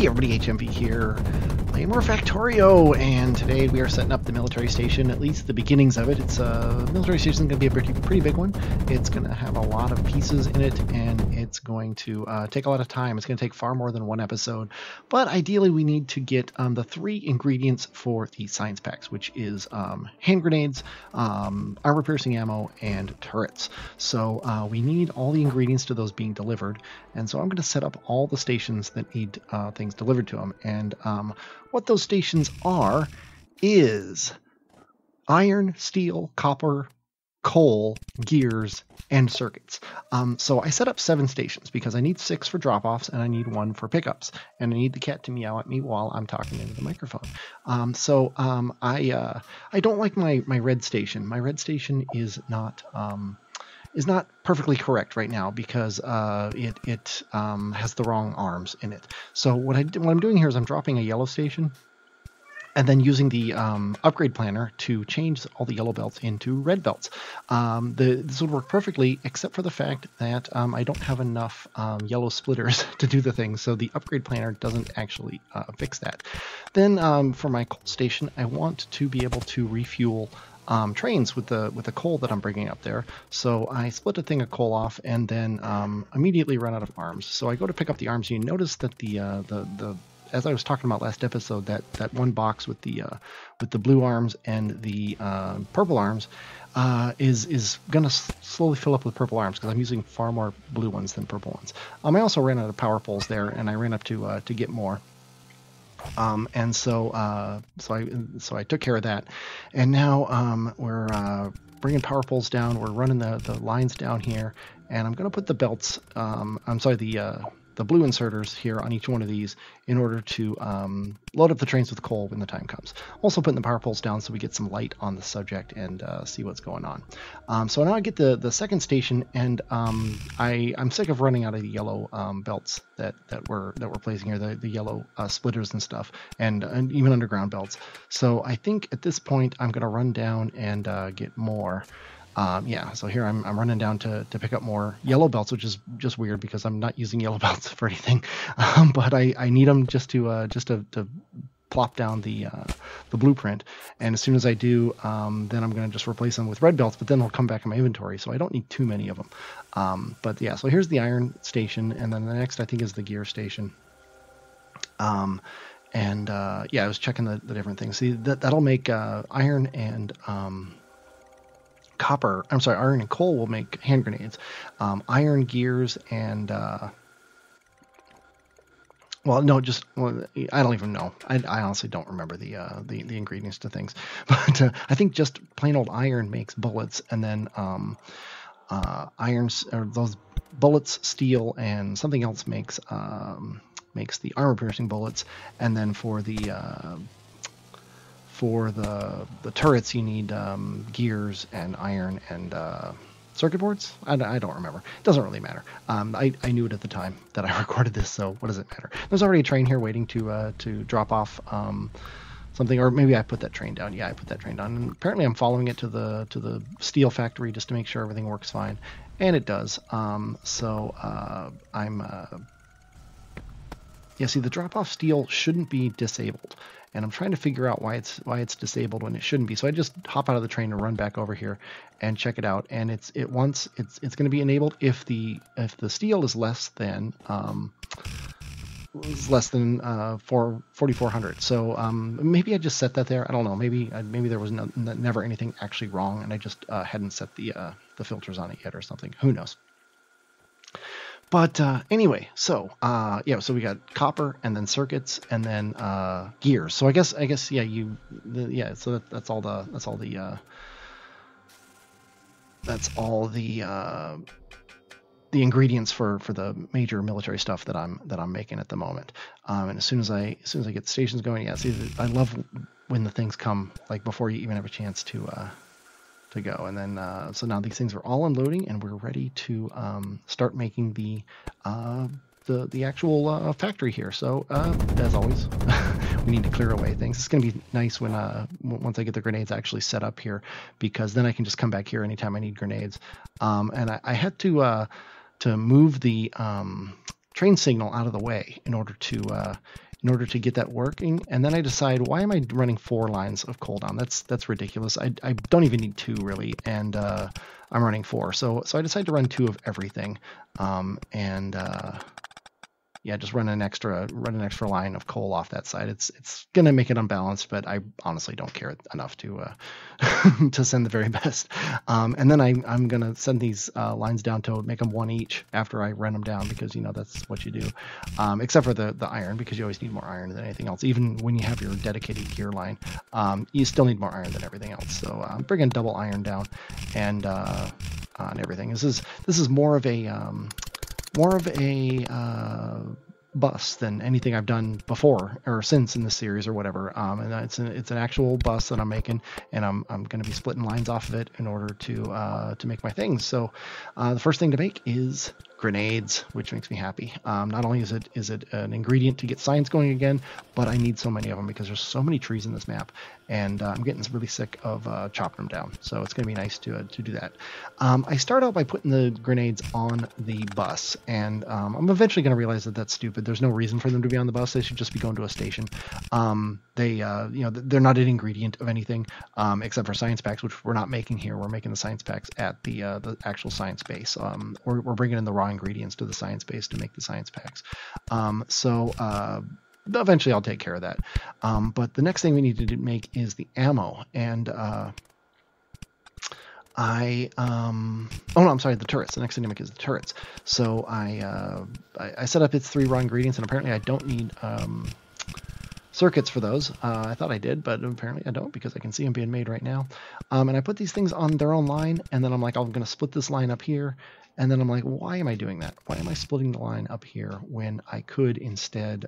Hey everybody, HMV here, playing more Factorio, and today we are setting up the military station, at least the beginnings of it. It's military station is going to be a pretty big one. It's going to have a lot of pieces in it, and it's going to take a lot of time. It's going to take far more than one episode, but ideally we need to get the 3 ingredients for the science packs, which is hand grenades, armor-piercing ammo, and turrets. So we need all the ingredients to those being delivered, and so I'm going to set up all the stations that need things delivered to them. And what those stations are is iron, steel, copper, coal, gears, and circuits. So I set up 7 stations because I need 6 for drop-offs and I need 1 for pickups, and I need the cat to meow at me while I'm talking into the microphone. I don't like my red station. My red station is not perfectly correct right now because it has the wrong arms in it. So what I'm doing here is I'm dropping a yellow station and then using the upgrade planner to change all the yellow belts into red belts. This would work perfectly, except for the fact that I don't have enough yellow splitters to do the thing, so the upgrade planner doesn't actually fix that. Then for my coal station, I want to be able to refuel trains with the coal that I'm bringing up there. So I split a thing of coal off and then immediately run out of arms. So I go to pick up the arms. You notice that the as I was talking about last episode, that one box with the blue arms and the purple arms is going to slowly fill up with purple arms because I'm using far more blue ones than purple ones. I also ran out of power poles there, and I ran up to get more. So I took care of that, and now we're bringing power poles down. We're running the lines down here, and I'm going to put the belts. The blue inserters here on each one of these in order to load up the trains with coal when the time comes. Also putting the power poles down so we get some light on the subject and see what's going on. So now I get the second station, and I'm sick of running out of the yellow belts that we're placing here, the yellow splitters and stuff, and even underground belts. So I think at this point I'm going to run down and get more. So here I'm running down to pick up more yellow belts, which is just weird because I'm not using yellow belts for anything, but I need them just to plop down the blueprint. And as soon as I do, then I'm going to just replace them with red belts, but then they'll come back in my inventory, so I don't need too many of them. So here's the iron station, and then the next I think is the gear station. I was checking the different things. See, that'll make iron and iron and coal will make hand grenades. Iron, gears, and I don't even know. I honestly don't remember the ingredients to things, but I think just plain old iron makes bullets, and then irons or those bullets, steel, and something else makes the armor piercing bullets, and then for the turrets, you need gears and iron and circuit boards. I don't remember. It doesn't really matter. I knew it at the time that I recorded this, so what does it matter? There's already a train here waiting to drop off something, or maybe I put that train down. Yeah, I put that train down. And apparently, I'm following it to the steel factory just to make sure everything works fine, and it does. See, the drop-off steel shouldn't be disabled, and I'm trying to figure out why it's disabled when it shouldn't be. So I just hop out of the train and run back over here and check it out, and it's going to be enabled if the steel is less than 4400. So maybe I just set that there. I don't know. Maybe there was never anything actually wrong, and I just hadn't set the filters on it yet or something. Who knows? But anyway, so we got copper and then circuits and then gears. So I guess So that's all the ingredients for the major military stuff that I'm making at the moment. And as soon as I get the stations going, I love when the things come like before you even have a chance to go. And then so now these things are all unloading, and we're ready to start making the actual factory here. So as always, we need to clear away things. It's going to be nice when once I get the grenades actually set up here, because then I can just come back here anytime I need grenades. And I had to move the train signal out of the way in order to get that working. And then I decide, why am I running 4 lines of coal down? That's ridiculous. I don't even need 2 really, and I'm running 4. So I decided to run 2 of everything, yeah, just run an extra line of coal off that side. It's gonna make it unbalanced, but I honestly don't care enough to to send the very best. And then I'm gonna send these lines down to make them 1 each after I run them down, because that's what you do. Except for the iron, because you always need more iron than anything else. Even when you have your dedicated gear line, you still need more iron than everything else. So I'm bringing double iron down and on everything. This is more of a bus than anything I've done before or since in this series or whatever. And it's an actual bus that I'm making, and I'm going to be splitting lines off of it in order to make my things. So the first thing to make is grenades, which makes me happy. Not only is it an ingredient to get science going again, but I need so many of them because there's so many trees in this map, and I'm getting really sick of chopping them down. So it's going to be nice to do that. I start out by putting the grenades on the bus, and I'm eventually going to realize that that's stupid. There's no reason for them to be on the bus. They should just be going to a station. They're not an ingredient of anything except for science packs, which we're not making here. We're making the science packs at the actual science base. We're bringing in the raw ingredients to the science base to make the science packs. Eventually I'll take care of that. But the next thing we need to make is the ammo. And the turrets. The next thing to make is the turrets. So I set up its 3 raw ingredients, and apparently I don't need circuits for those. I thought I did, but apparently I don't, because I can see them being made right now. And I put these things on their own line, and then I'm like, I'm going to split this line up here. And then I'm like, why am I doing that? Why am I splitting the line up here when I could instead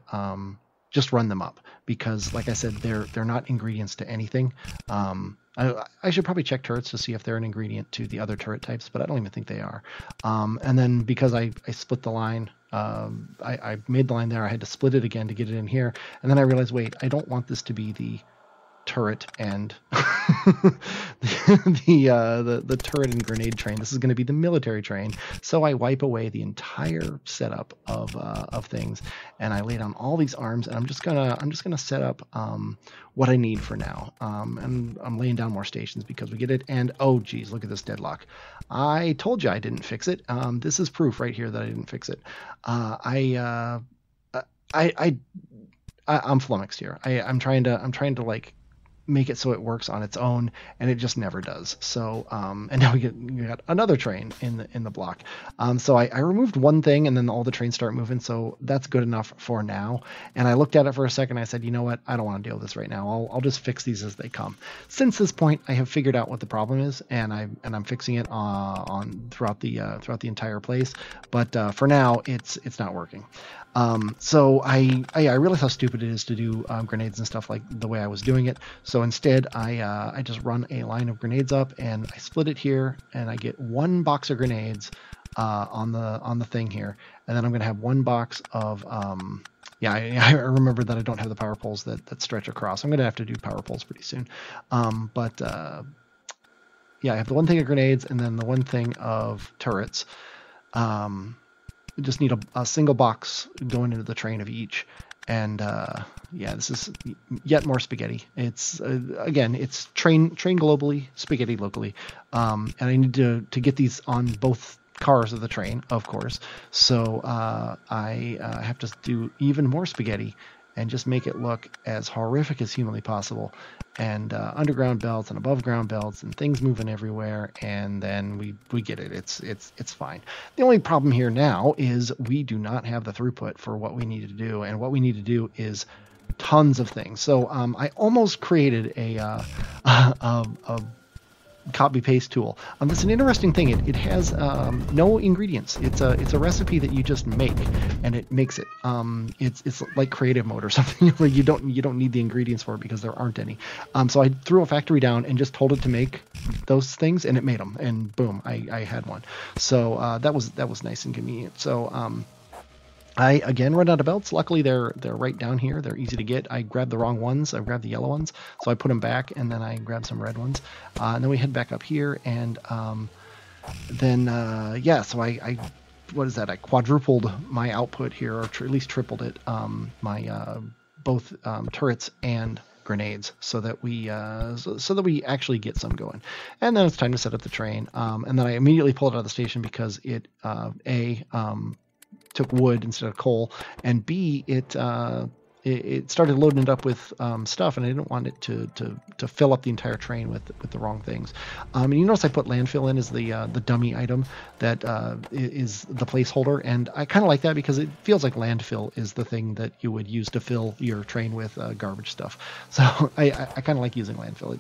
just run them up? Because, like I said, they're not ingredients to anything. I should probably check turrets to see if they're an ingredient to the other turret types, but I don't even think they are. And then because I split the line, I made the line there, I had to split it again to get it in here. And then I realized, wait, I don't want this to be the turret and the turret and grenade train. This is going to be the military train. So I wipe away the entire setup of things, and I lay down all these arms, and I'm just gonna set up what I need for now. And I'm laying down more stations because we get it. And oh geez, look at this deadlock. I told you I didn't fix it. This is proof right here that I didn't fix it. I'm flummoxed here. I'm trying to like make it so it works on its own, and it just never does. So and now we got another train in the block. So I removed one thing, and then all the trains start moving, so that's good enough for now. And I looked at it for a second. I said, you know what, I don't want to deal with this right now. I'll just fix these as they come. Since this point, I have figured out what the problem is, and I'm fixing it throughout the entire place. But for now, it's not working. So I realize how stupid it is to do grenades and stuff like the way I was doing it. So instead, I just run a line of grenades up, and I split it here, and I get 1 box of grenades on the thing here, and then I'm going to have 1 box of I remember that I don't have the power poles that stretch across. I'm going to have to do power poles pretty soon. I have the 1 thing of grenades, and then the 1 thing of turrets. Just need a single box going into the train of each. And this is yet more spaghetti. It's again, it's train globally, spaghetti locally. And I need to get these on both cars of the train, of course. So I have to do even more spaghetti and just make it look as horrific as humanly possible. And underground belts and above ground belts and things moving everywhere, and then we get it. It's fine. The only problem here now is we do not have the throughput for what we need to do, and what we need to do is tons of things. So I almost created a copy paste tool. It's an interesting thing. It has no ingredients. It's a recipe that you just make, and it makes it. It's like creative mode or something. Like you don't need the ingredients for it because there aren't any. So I threw a factory down and just told it to make those things, and it made them, and boom, I had one. So that was nice and convenient. So I again run out of belts. Luckily they're right down here. They're easy to get. I grabbed the wrong ones. I grabbed the yellow ones, so I put them back, and then I grabbed some red ones. And then we head back up here, and so I what is that? I quadrupled my output here, or at least tripled it. My both turrets and grenades, so that we actually get some going. And then it's time to set up the train. And then I immediately pulled it out of the station because it took wood instead of coal, and B, it started loading it up with stuff, and I didn't want it to fill up the entire train with the wrong things. And you notice I put landfill in as the dummy item that is the placeholder, and I kind of like that because it feels like landfill is the thing that you would use to fill your train with garbage stuff. So I kind of like using landfill.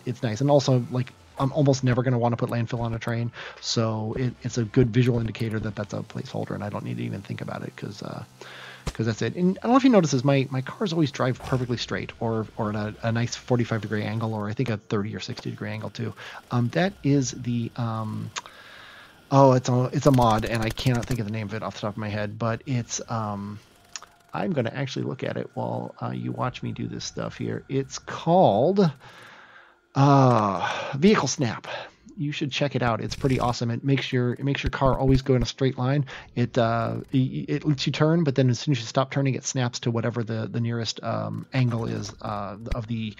It's nice, and also like I'm almost never going to want to put landfill on a train, so it's a good visual indicator that that's a placeholder, and I don't need to even think about it because that's it. And I don't know if you notice this, my cars always drive perfectly straight, or at a nice 45-degree angle, or I think a 30 or 60-degree angle too. That is the it's a mod, and I cannot think of the name of it off the top of my head, but it's I'm going to actually look at it while you watch me do this stuff here. It's called Vehicle Snap. You should check it out. It's pretty awesome. It makes your car always go in a straight line. It lets you turn, but then as soon as you stop turning, it snaps to whatever the nearest angle is of the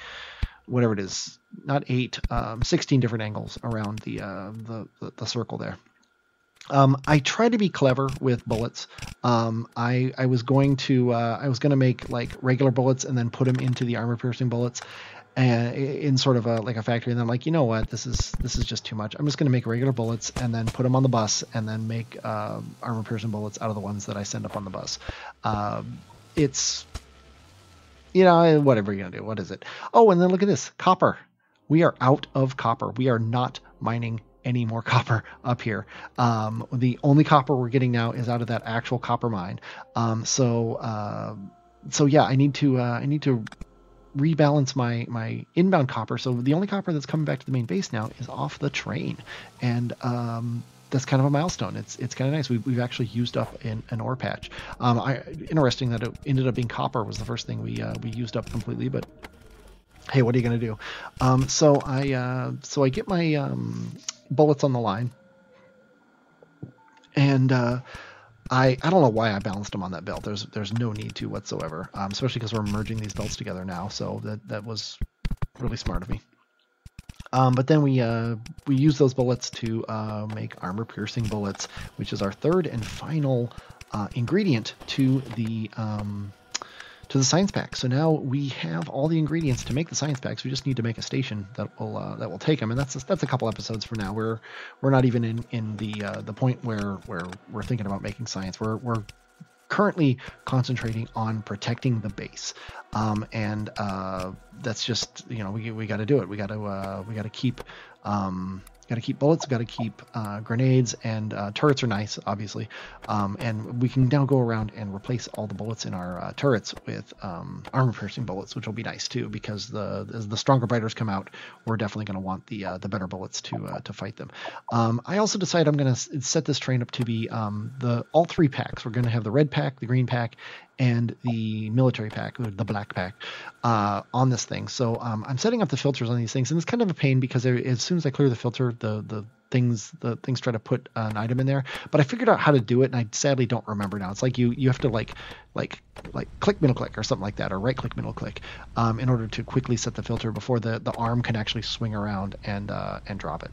whatever it is. Not 8, 16 different angles around the circle there. I try to be clever with bullets. I was going to make like regular bullets and then put them into the armor piercing bullets, and in sort of like a factory. And then I'm like, you know what, this is just too much. I'm just going to make regular bullets and then put them on the bus, and then make armor piercing bullets out of the ones that I send up on the bus. It's, whatever you're gonna do. What is it? Oh, and then look at this, copper. We are out of copper. We are not mining any more copper up here. The only copper we're getting now is out of that actual copper mine. So yeah, I need to rebalance my inbound copper. So the only copper that's coming back to the main base now is off the train, and that's kind of a milestone. It's kind of nice. We've actually used up an ore patch. Interesting that it ended up being copper was the first thing we used up completely, but hey, what are you gonna do? So I get my bullets on the line, and I don't know why I balanced them on that belt. There's no need to whatsoever, especially because we're merging these belts together now. So that was really smart of me. But then we use those bullets to make armor piercing bullets, which is our third and final ingredient to the science pack. So now we have all the ingredients to make the science packs. We just need to make a station that will take them, and that's a couple episodes from now. We're not even in the point where we're thinking about making science. We're currently concentrating on protecting the base, and that's just, we got to do it. We got to keep bullets, got to keep grenades, and turrets are nice, obviously. And we can now go around and replace all the bullets in our turrets with armor-piercing bullets, which will be nice too, because as the stronger biters come out, we're definitely going to want the better bullets to fight them. I also decided I'm going to set this train up to be all 3 packs. We're going to have the red pack, the green pack, and the military pack, or the black pack, on this thing. So I'm setting up the filters on these things, and it's kind of a pain because as soon as I clear the filter, the things try to put an item in there. But I figured out how to do it, and I sadly don't remember now. It's like you have to like click middle click or something like that, or right click middle click, in order to quickly set the filter before the arm can actually swing around and drop it.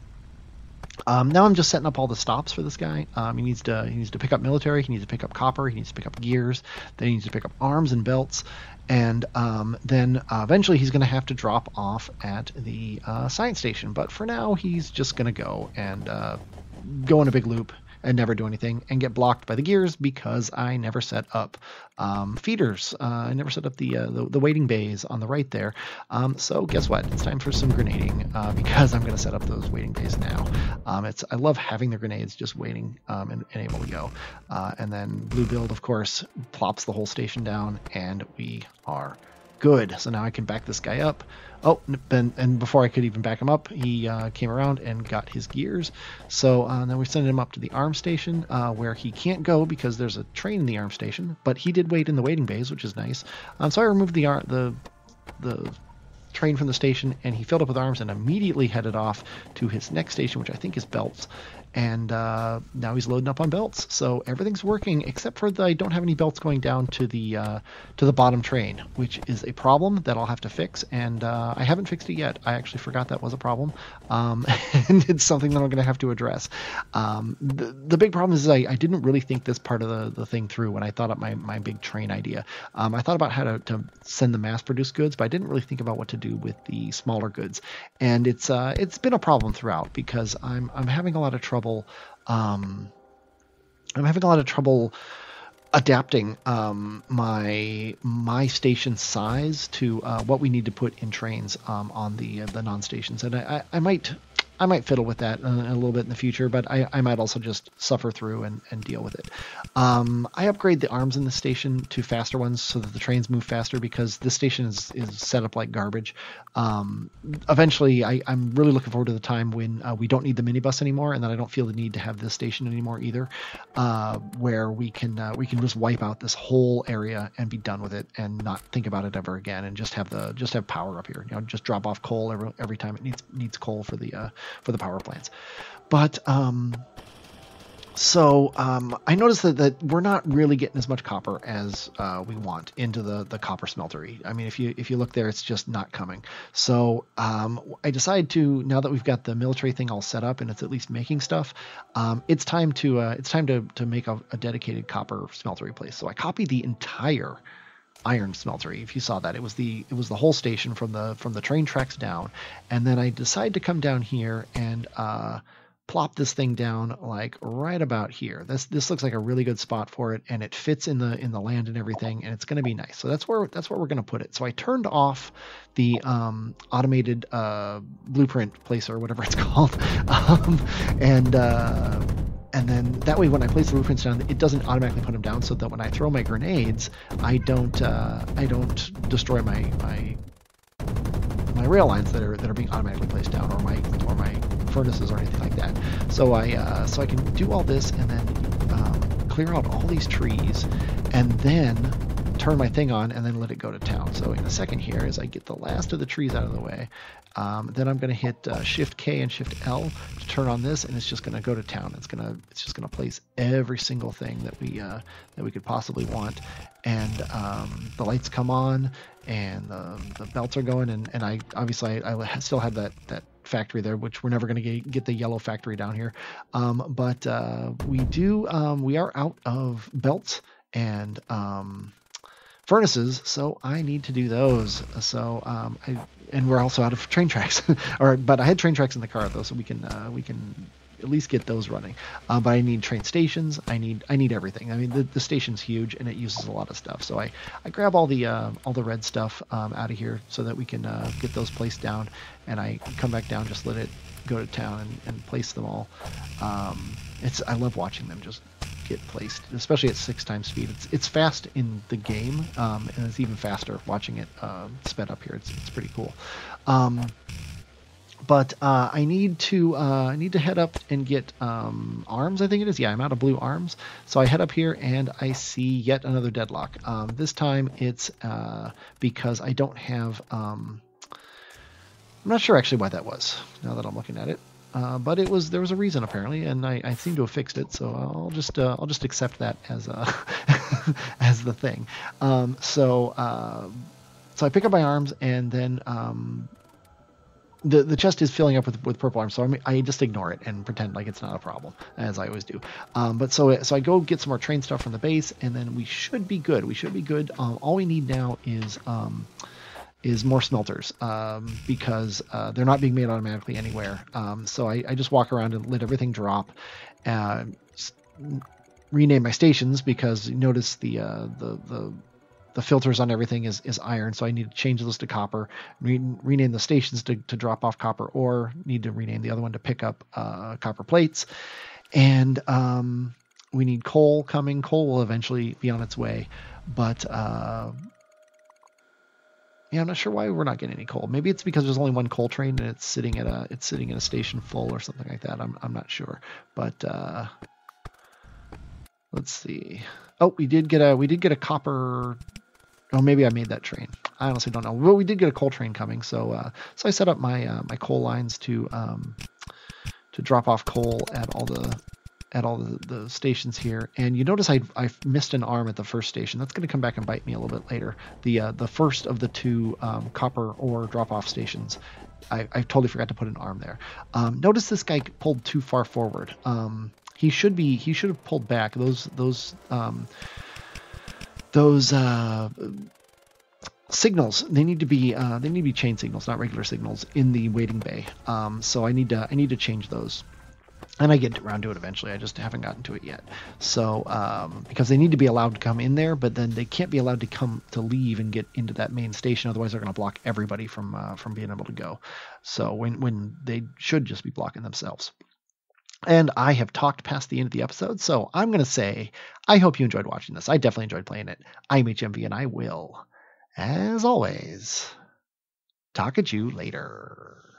Now I'm just setting up all the stops for this guy. He needs to pick up military, he needs to pick up copper, he needs to pick up gears, then he needs to pick up arms and belts, and then eventually he's going to have to drop off at the science station. But for now, he's just going to go and go in a big loop and never do anything and get blocked by the gears because I never set up feeders. I never set up the waiting bays on the right there. So guess what? It's time for some grenading because I'm going to set up those waiting bays now. I love having the grenades just waiting and able to go. And then blue build, of course, plops the whole station down, and we are good. So now I can back this guy up. Oh, and before I could even back him up, he came around and got his gears. So then we send him up to the arm station where he can't go because there's a train in the arm station, but he did wait in the waiting bays, which is nice. So I removed the train from the station, and he filled up with arms and immediately headed off to his next station, which I think is belts. And now he's loading up on belts, so everything's working except for I don't have any belts going down to the bottom train, which is a problem that I'll have to fix. And I haven't fixed it yet. I actually forgot that was a problem, and it's something that I'm going to have to address. The big problem is I didn't really think this part of the thing through when I thought up my big train idea. I thought about how to send the mass-produced goods, but I didn't really think about what to do with the smaller goods. And it's been a problem throughout because I'm having a lot of trouble. I'm having a lot of trouble adapting my station size to what we need to put in trains on the non-stations, and I might fiddle with that a little bit in the future, but I might also just suffer through and deal with it. I upgrade the arms in the station to faster ones so that the trains move faster because this station is set up like garbage. Eventually, I'm really looking forward to the time when we don't need the minibus anymore, and then I don't feel the need to have this station anymore either, where we can just wipe out this whole area and be done with it and not think about it ever again, and just have power up here. Just drop off coal every time it needs coal for the power plants. But I noticed that we're not really getting as much copper as we want into the copper smeltery. I mean, if you look there, it's just not coming. So I decided to, now that we've got the military thing all set up and it's at least making stuff, it's time to make a dedicated copper smeltery place. So I copied the entire iron smeltery. If you saw that, it was the whole station from the train tracks down, and then I decided to come down here and plop this thing down like right about here. This looks like a really good spot for it, and it fits in the land and everything, and it's going to be nice. So that's where we're going to put it. So I turned off the automated blueprint placer or whatever it's called, and then that way when I place the blueprints down, it doesn't automatically put them down, so that when I throw my grenades, I don't destroy my rail lines that are being automatically placed down, or my furnaces or anything like that. So I can do all this and then clear out all these trees, and then turn my thing on and then let it go to town. So in a second here, as I get the last of the trees out of the way, then I'm going to hit Shift K and Shift L to turn on this, and it's just going to go to town. It's just going to place every single thing that we could possibly want, and the lights come on, and the belts are going, and I obviously I still have that factory there, which we're never going to get the yellow factory down here, but we are out of belts and furnaces, so I need to do those. So and we're also out of train tracks, but I had train tracks in the car though, so we can at least get those running. But I need train stations. I need everything. I mean, the station's huge and it uses a lot of stuff. So I grab all the red stuff out of here so that we can get those placed down, and I come back down, just let it go to town and place them all. I love watching them just get placed, especially at 6 times speed. It's fast in the game, and it's even faster watching it sped up here. It's pretty cool. But I need to head up and get arms, I think it is. Yeah, I'm out of blue arms. So I head up here and I see yet another deadlock. This time it's because I don't have... I'm not sure actually why that was, now that I'm looking at it. But there was a reason apparently, and I seem to have fixed it. So I'll just accept that as as the thing. So I pick up my arms, and then the chest is filling up with purple arms, so I just ignore it and pretend like it's not a problem, as I always do. But so I go get some more train stuff from the base, and then we should be good. All we need now is more smelters, because they're not being made automatically anywhere. So I just walk around and let everything drop, rename my stations, because you notice the filters on everything is iron, so I need to change those to copper, rename the stations to drop off copper ore, need to rename the other one to pick up copper plates, and we need coal coming. Coal will eventually be on its way, but yeah, I'm not sure why we're not getting any coal. Maybe it's because there's only one coal train and it's sitting at a station full or something like that. I'm not sure, but let's see. Oh, we did get a copper. Oh, maybe I made that train. I honestly don't know. Well, we did get a coal train coming, so I set up my my coal lines to drop off coal at all the stations here. And you notice I missed an arm at the first station. That's going to come back and bite me a little bit later. The first of the two copper ore drop off stations, I totally forgot to put an arm there. Notice this guy pulled too far forward. He should have pulled back. Those signals, they need to be chain signals, not regular signals, in the waiting bay. So I need to change those, and I get around to it eventually. I just haven't gotten to it yet. So because they need to be allowed to come in there, but then they can't be allowed to leave and get into that main station. Otherwise, they're going to block everybody from being able to go. So when they should just be blocking themselves. And I have talked past the end of the episode, so I'm going to say I hope you enjoyed watching this. I definitely enjoyed playing it. I'm HMV, and I will, as always, talk at you later.